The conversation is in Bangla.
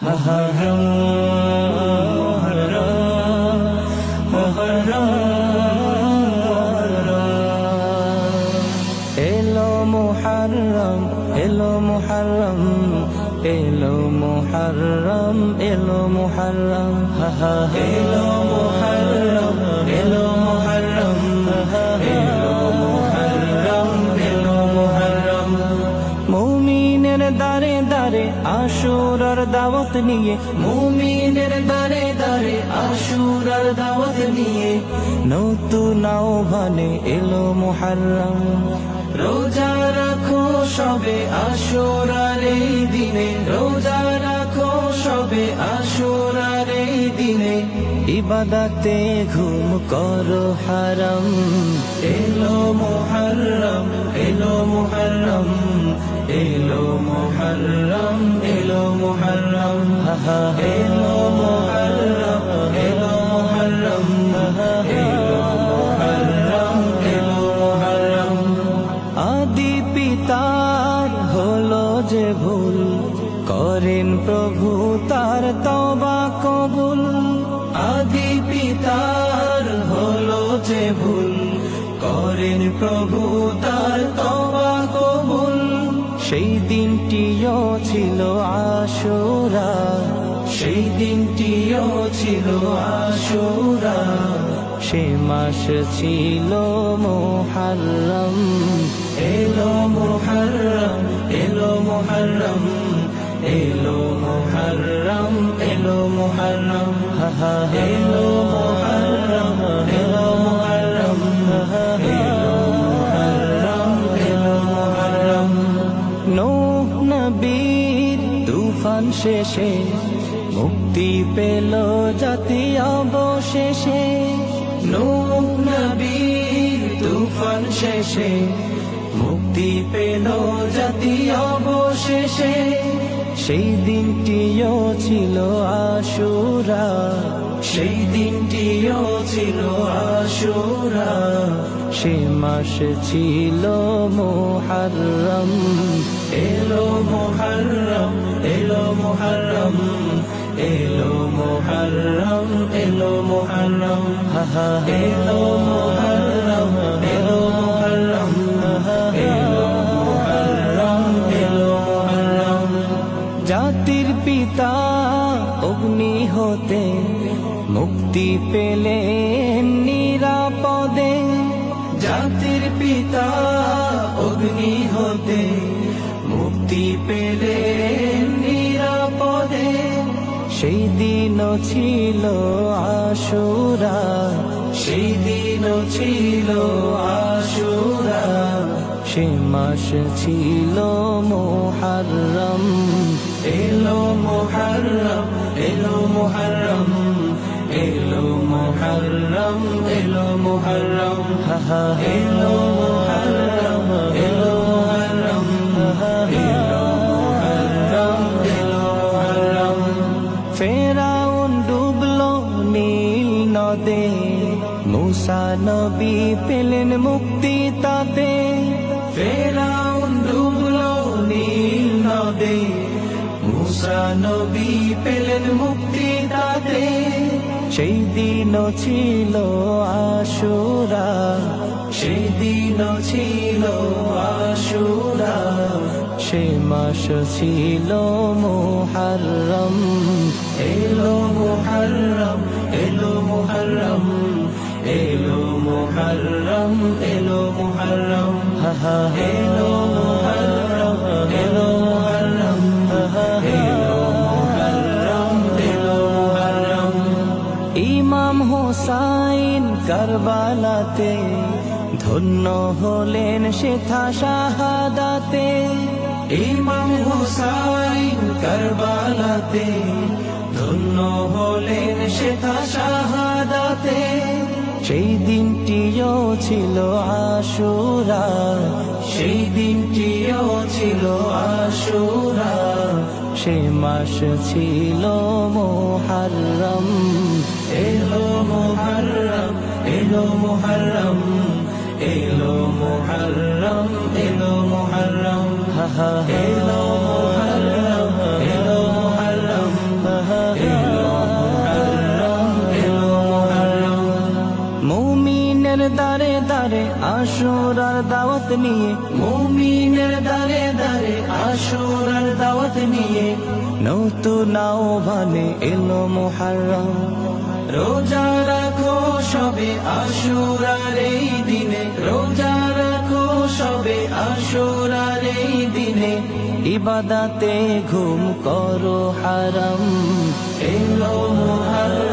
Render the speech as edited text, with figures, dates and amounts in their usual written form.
মুহররম মুহররম মুহররম এলো মুহররম এলো মুহররম এলো মুহররম এলো মুহররম এলো মুহররম এলো মুহররম এলো মুহররম এলো মুহররম মুমিনের দারে দারে আশুরার দাওয়াত নিয়ে মুমিনের দারে দারে আশুরার দাওয়াত নিয়ে নতুন আহ্বানে এলো মুহররম রোজা রাখো সবে আশুরার এই দিনে রোজা রাখো সবে আশুরার এই দিনে ইবাদতে ঘুম করো হারাম এলো মুহররম এলো মুহররম এলো মুহররম এলো মুহররম এলো মুহররম এলো মুহররম এলো মুহররম এলো মুহররম আদি পিতার হলো যে ভুল করেন প্রভু তার তওবা কবুল আদি পিতার হলো যে ভুল করেন প্রভু তার তওবা কবুল সেই দিনটিও ছিল আশুরা সেই দিনটিও ছিল আশুরা সে মাস ছিল মুহররম এলো মুহররম এলো মুহররম এলো মুহররম এলো মুহররম এলো মুহররম এলো মুহররম এলো মুহররম এলো মুহররম নূহ নবীর তুফান শেষে মুক্তি পেল জাতি অবশেষে নূহ নবীর তুফান শেষে মুক্তি পেল জাতি অবশেষে সেই দিনটিও ছিল আশুরা সেই দিনটিও ছিল আশুরা সে মাস ছিল মুহররম এলো মুহররম এলো মুহররম এলো মুহররম এলো মুহররম এলো মুহররম এলো মুহররম এলো মুহররম এলো মুহররম জাতির পিতা অগ্নি হতে মুক্তি পেলেন নিরাপদে জাতির পিতা অগ্নি হতে মুক্তি পেলেন নিরাপদে সেই দিনও ছিল আশুরা সেই দিনও ছিল আশুরা সে মাস ছিল মুহররম এলো মুহররম এলো মুহররম এলো মুহররম এলো মুহররম এলো মুহররম এলো মুহররম এলো মুহররম এলো মুহররম ফেরাউন ডুবলো নীল নদে মুসা নবী পেলেন মুক্তি তাতে ফেরাউন ডুবলো নীল নদে মুসা নবী পেলেন মুক্তি তাতে সেই দিনও ছিল আশুরা সেই দিনও ছিল আশুরা সে মাস ছিল মুহররম এলো মুহররম এলো মুহররম এলো মুহররম এলো মুহররম এলো মুহররম এলো মুহররম এলো মুহররম এলো মুহররম ইমাম হোসাইন কারবালাতে ধন্য হলেন সেথা শাহাদাতে ইমাম হোসাইন কারবালাতে ধন্য হলেন সেথা শাহাদাতে সেই দিনটিও ছিল আশুরা সেই দিনটিও ছিল আশুরা সে মাস ছিল মুহররম এলো মুহররম এলো মুহররম এলো মুহররম এলো মুহররম এলো মুহররম এলো মুহররম আশুরার দাওয়াত নিয়ে, মুমিনের দারে দারে আশুরার দাওয়াত নিয়ে, নতুন আহ্বানে এলো মুহররম। রোজা রাখো সবে আশুরার এই দিনে, রোজা রাখো সবে আশুরার এই দিনে, ইবাদতে ঘুম করো হারাম। এলো মুহররম